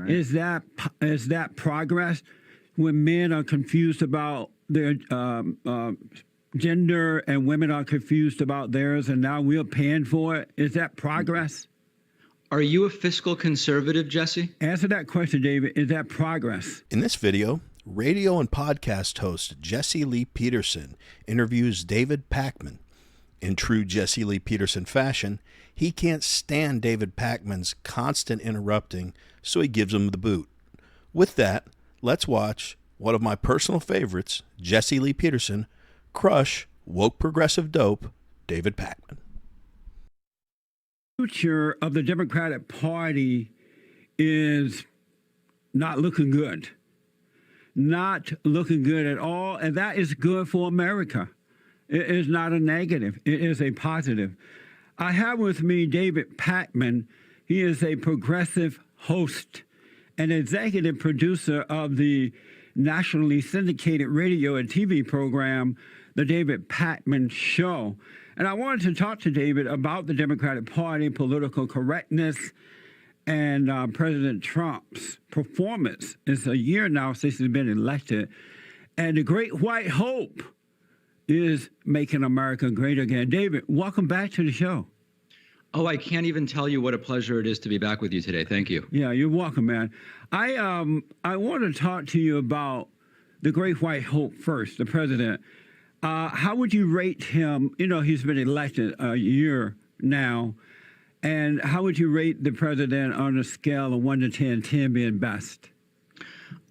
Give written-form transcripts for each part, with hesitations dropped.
right? Is that progress when men are confused about their gender and women are confused about theirs, and now we're paying for it? Is that progress? Are you a fiscal conservative, Jesse? Answer that question, David. Is that progress? In this video, radio and podcast host Jesse Lee Peterson interviews David Pakman. In true Jesse Lee Peterson fashion, he can't stand David Pakman's constant interrupting, so he gives him the boot. With that, let's watch one of my personal favorites, Jesse Lee Peterson, crush woke progressive dope David Pakman. Future of the Democratic Party is not looking good. Not looking good at all, and that is good for America. It is not a negative. It is a positive. I have with me David Pakman. He is a progressive host and executive producer of the nationally syndicated radio and TV program, The David Pakman Show. And I wanted to talk to David about the Democratic Party, political correctness, and President Trump's performance. It's a year now since he's been elected. And the great white hope is making America great again. David, welcome back to the show. Oh, I can't even tell you what a pleasure it is to be back with you today. Thank you. Yeah, you're welcome, man. I want to talk to you about the great white hope first, the president. How would you rate him? You know, he's been elected a year now. And how would you rate the president on a scale of 1 to 10, 10 being best?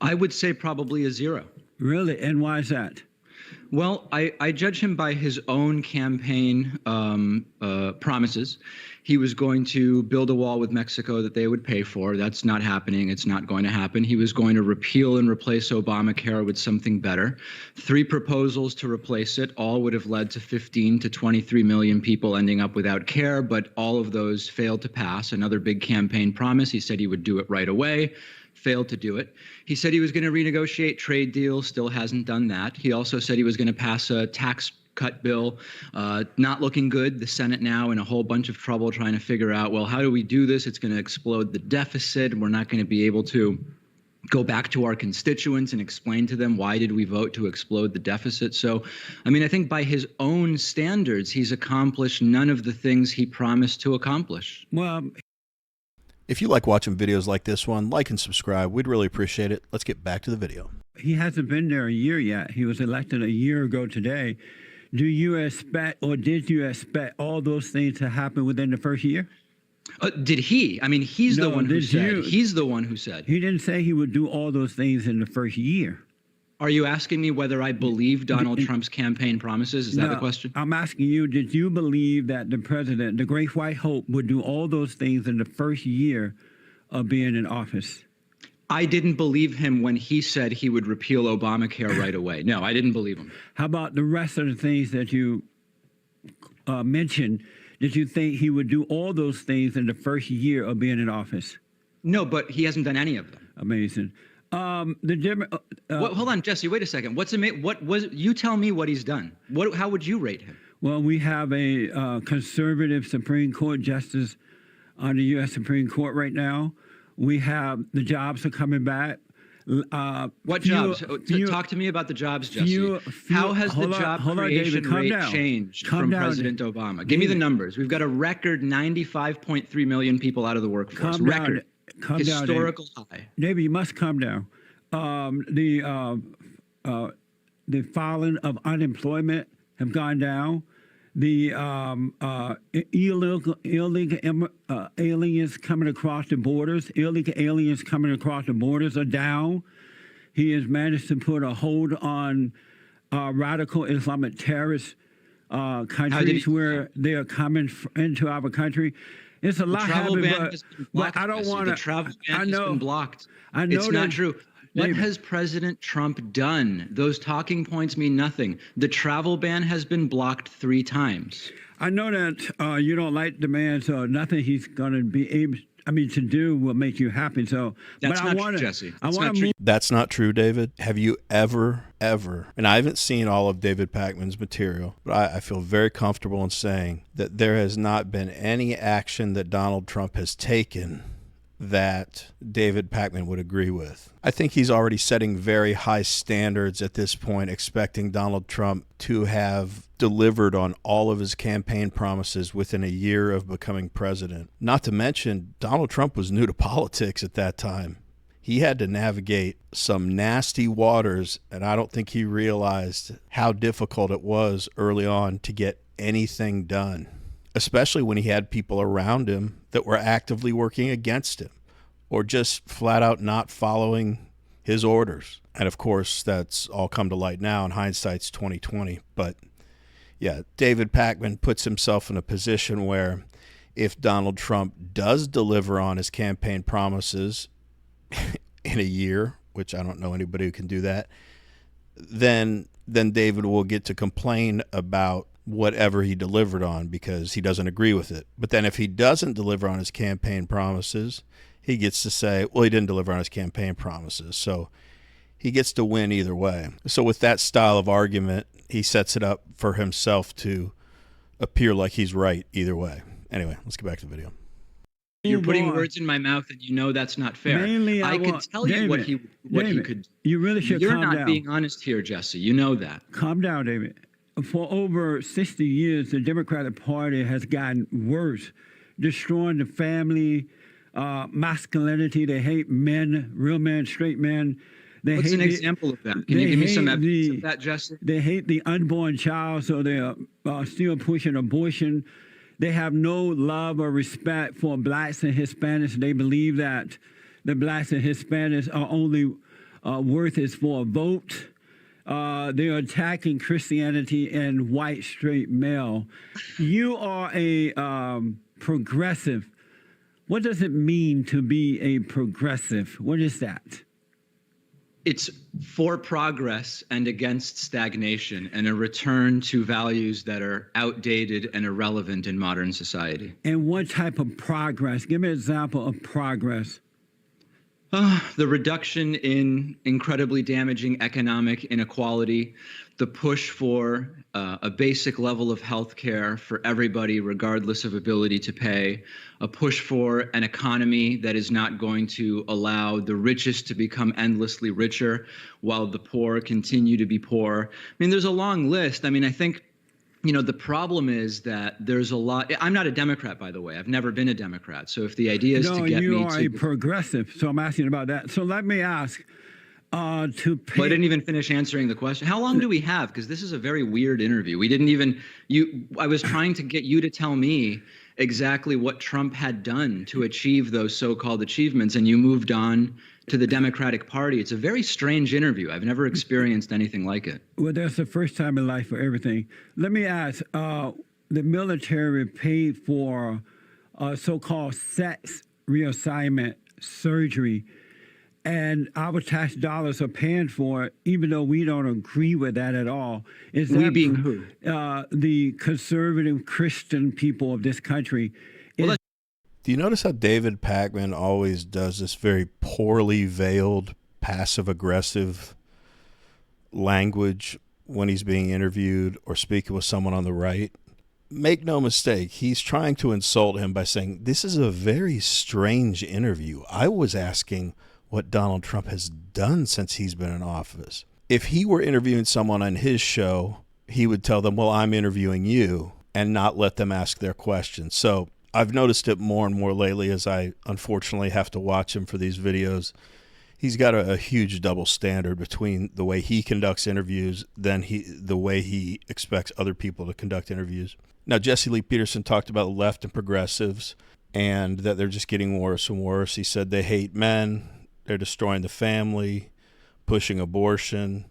I would say probably a 0. Really? And why is that? Well, I judge him by his own campaign promises. He was going to build a wall with Mexico that they would pay for. That's not happening. It's not going to happen. He was going to repeal and replace Obamacare with something better. 3 proposals to replace it all would have led to 15 to 23 million people ending up without care, but all of those failed to pass. Another big campaign promise. He said he would do it right away. Failed to do it. He said he was going to renegotiate trade deals, still hasn't done that. He also said he was going to pass a tax cut bill, not looking good. The Senate now in a whole bunch of trouble trying to figure out, well, how do we do this? It's going to explode the deficit. We're not going to be able to go back to our constituents and explain to them why did we vote to explode the deficit. So, I mean, I think by his own standards, he's accomplished none of the things he promised to accomplish. Well, If you like watching videos like this one, like and subscribe. We'd really appreciate it. Let's get back to the video. he hasn't been there a year yet. He was elected a year ago today. Do you expect, or did you expect all those things to happen within the first year? Did he? I mean, he's the one who said. He's the one who said. He didn't say he would do all those things in the first year. Are you asking me whether I believe Donald Trump's campaign promises? Is that the question? I'm asking you, did you believe that the president, the great white hope, would do all those things in the first year of being in office? I didn't believe him when he said he would repeal Obamacare right away. No, I didn't believe him. How about the rest of the things that you mentioned? Did you think he would do all those things in the first year of being in office? No, but he hasn't done any of them. Amazing. Hold on, Jesse. Wait a second. What was? You tell me what he's done. How would you rate him? Well, we have a conservative Supreme Court justice on the U.S. Supreme Court right now. We have the jobs are coming back. What jobs? Talk to me about the jobs, Jesse. How has the job creation rate changed from President Obama? Give me the numbers. We've got a record 95.3 million people out of the workforce. Record. Historical high. David, you must come down. The filing of unemployment have gone down. The illegal aliens coming across the borders, are down. He has managed to put a hold on radical Islamic terrorist countries where they are coming into our country. It's a lot happening, but I don't want to. The travel ban has been blocked. I know it's not true. What has President Trump done? Those talking points mean nothing. The travel ban has been blocked 3 times. I know that you don't like the man, so nothing he's going to be able, to do will make you happy. So that's not true, Jesse. That's not true, David. Have you ever, and I haven't seen all of David Pakman's material, but I feel very comfortable in saying that there has not been any action that Donald Trump has taken that David Pakman would agree with. I think he's already setting very high standards at this point, expecting Donald Trump to have delivered on all of his campaign promises within a year of becoming president. Not to mention, Donald Trump was new to politics at that time. He had to navigate some nasty waters, and I don't think he realized how difficult it was early on to get anything done, especially when he had people around him that were actively working against him or just flat out not following his orders. And of course, that's all come to light now, and hindsight's 2020. But yeah, David Pakman puts himself in a position where if Donald Trump does deliver on his campaign promises in a year, which I don't know anybody who can do that, then David will get to complain about whatever he delivered on because he doesn't agree with it. But then if he doesn't deliver on his campaign promises, he gets to say, well, he didn't deliver on his campaign promises. So he gets to win either way. So with that style of argument, he sets it up for himself to appear like he's right either way. Anyway, let's get back to the video. You're putting words in my mouth, and you know that's not fair. Mainly, I can tell you what he could do. You really should You're calm down. not being honest here, Jesse. You know that. Calm down, David. For over 60 years, the Democratic Party has gotten worse, destroying the family, masculinity. They hate men, real men, straight men. What's an example of that? Can you give me some evidence of that, Jesse? They hate the unborn child, so they're still pushing abortion. They have no love or respect for blacks and Hispanics. They believe that the blacks and Hispanics are only worth is for a vote. They're attacking Christianity and white straight male. You are a progressive. What does it mean to be a progressive? What is that? It's for progress and against stagnation and a return to values that are outdated and irrelevant in modern society. And what type of progress? Give me an example of progress. The reduction in incredibly damaging economic inequality, the push for a basic level of health care for everybody, regardless of ability to pay, a push for an economy that is not going to allow the richest to become endlessly richer while the poor continue to be poor. I mean, there's a long list. I mean, I think, you know, the problem is that there's a lot. I'm not a Democrat, by the way. I've never been a Democrat. So if the idea is to get me to. No, you are a progressive. So I'm asking about that. So let me ask. Well, I didn't even finish answering the question. How long do we have? Because this is a very weird interview. We didn't even. I was trying to get you to tell me exactly what Trump had done to achieve those so-called achievements, and you moved on to the Democratic Party. It's a very strange interview. I've never experienced anything like it. Well, that's the first time in life for everything. Let me ask, the military paid for so-called sex reassignment surgery, and our tax dollars are paying for it, even though we don't agree with that at all. Is We that being who? The conservative Christian people of this country. Do you notice how David Pakman always does this very poorly veiled, passive-aggressive language when he's being interviewed or speaking with someone on the right? Make no mistake, he's trying to insult him by saying, this is a very strange interview. I was asking what Donald Trump has done since he's been in office. If he were interviewing someone on his show, he would tell them, well, I'm interviewing you, and not let them ask their questions. So I've noticed it more and more lately as I unfortunately have to watch him for these videos. He's got a huge double standard between the way he conducts interviews than the way he expects other people to conduct interviews. Now, Jesse Lee Peterson talked about left and progressives and that they're just getting worse and worse. He said they hate men, they're destroying the family, pushing abortion,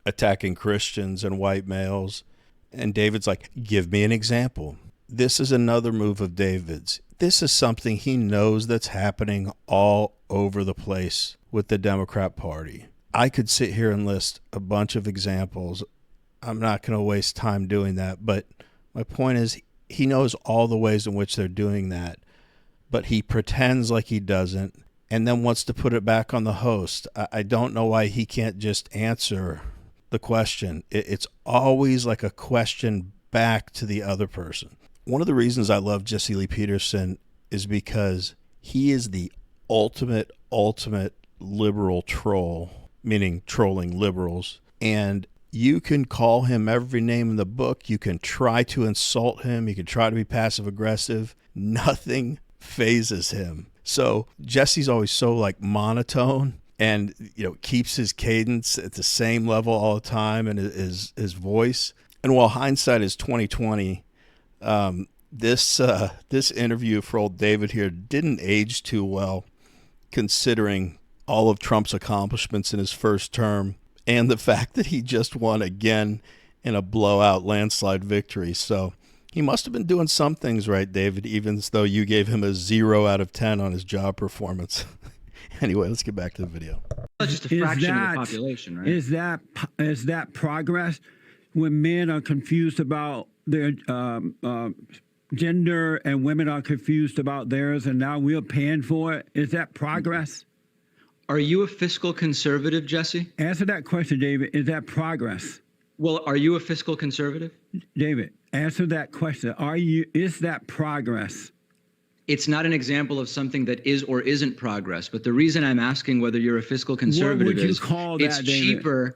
attacking Christians and white males. And David's like, give me an example. This is another move of David's. This is something he knows that's happening all over the place with the Democrat Party. I could sit here and list a bunch of examples. I'm not going to waste time doing that, but my point is he knows all the ways in which they're doing that, but he pretends like he doesn't and then wants to put it back on the host. I don't know why he can't just answer the question. It's always like a question back to the other person. One of the reasons I love Jesse Lee Peterson is because He is the ultimate liberal troll, meaning trolling liberals. And you can call him every name in the book. You can try to insult him. You can try to be passive aggressive. Nothing phases him. So Jesse's always so like monotone and, you know, keeps his cadence at the same level all the time and his voice. And while hindsight is 2020, this interview for old David here didn't age too well, considering all of Trump's accomplishments in his first term and the fact that he just won again in a blowout landslide victory. So he must have been doing some things right, David, even though you gave him a 0 out of 10 on his job performance. Anyway, let's get back to the video. That's just a fraction of the population, right? Is that progress when men are confused about their gender and women are confused about theirs and now we're paying for it? Is that progress? Are you a fiscal conservative, Jesse? Answer that question, David. Is that progress? Well, are you a fiscal conservative? David, answer that question. Is that progress? It's not an example of something that is or isn't progress, but the reason I'm asking whether you're a fiscal conservative what would you is call that, it's David?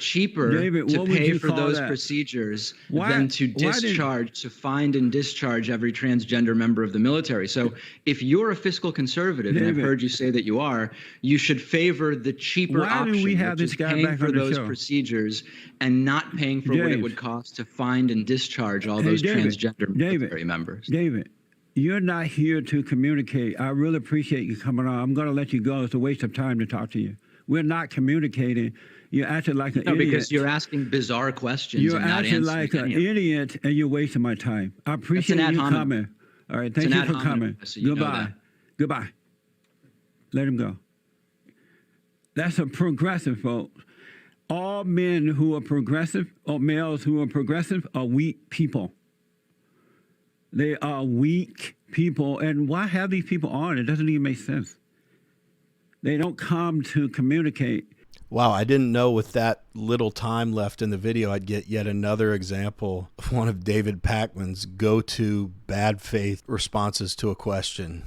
cheaper David, to what would pay you for call those that? procedures Why- than to why did- discharge, to find and discharge every transgender member of the military. So if you're a fiscal conservative, and I've David. heard you say that you are, you should favor the cheaper Why do option, we have which this is guy paying back for on the those show? procedures and not paying for what it James. would cost to find and discharge all Hey, those David, transgender military members. David, you're not here to communicate. I really appreciate you coming on. I'm going to let you go. It's a waste of time to talk to you. We're not communicating. You're acting like an No, idiot. because you're asking bizarre questions You're and not acting answering like an any of them. idiot, and you're wasting my time. I appreciate ad you hominem. coming. All right, It's thank an you ad for hominem, coming. so you know Goodbye. that. Goodbye. Let him go. That's a progressive, folks. All men who are progressive, or males who are progressive, are weak people. They are weak people. And why have these people on? It doesn't even make sense. They don't come to communicate. Wow, I didn't know with that little time left in the video, I'd get yet another example of one of David Pakman's go-to bad faith responses to a question.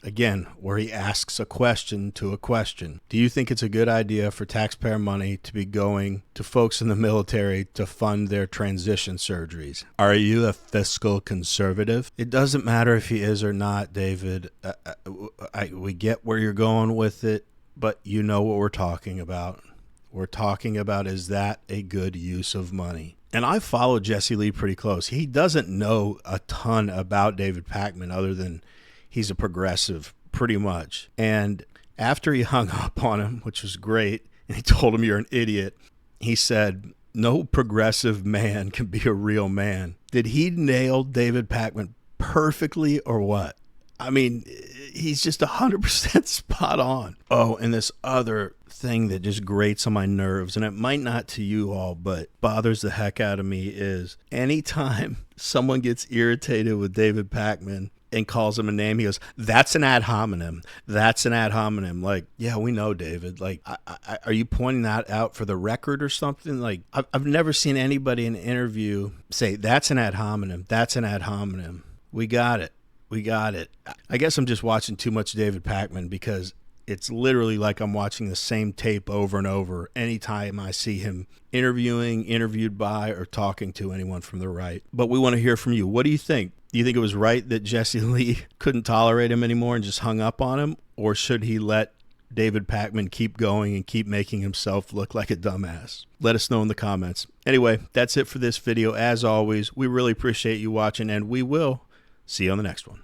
Again, where he asks a question to a question. Do you think it's a good idea for taxpayer money to be going to folks in the military to fund their transition surgeries? Are you a fiscal conservative? It doesn't matter if he is or not, David. We get where you're going with it, but you know what we're talking about. We're talking about, is that a good use of money? And I follow Jesse Lee pretty close. He doesn't know a ton about David Pakman other than he's a progressive, pretty much. And after he hung up on him, which was great, and he told him you're an idiot, he said, no progressive man can be a real man. Did he nail David Pakman perfectly or what? I mean, he's just 100% spot on. Oh, and this other thing that just grates on my nerves, and it might not to you all, but bothers the heck out of me, is anytime someone gets irritated with David Pakman and calls him a name, he goes, that's an ad hominem. That's an ad hominem. Like, yeah, we know, David. Like, are you pointing that out for the record or something? Like, I've never seen anybody in an interview say, that's an ad hominem. That's an ad hominem. We got it. We got it. I guess I'm just watching too much David Pakman, because it's literally like I'm watching the same tape over and over anytime I see him interviewed by, or talking to anyone from the right. But we want to hear from you. What do you think? Do you think it was right that Jesse Lee couldn't tolerate him anymore and just hung up on him? Or should he let David Pakman keep going and keep making himself look like a dumbass? Let us know in the comments. Anyway, that's it for this video. As always, we really appreciate you watching, and we will see you on the next one.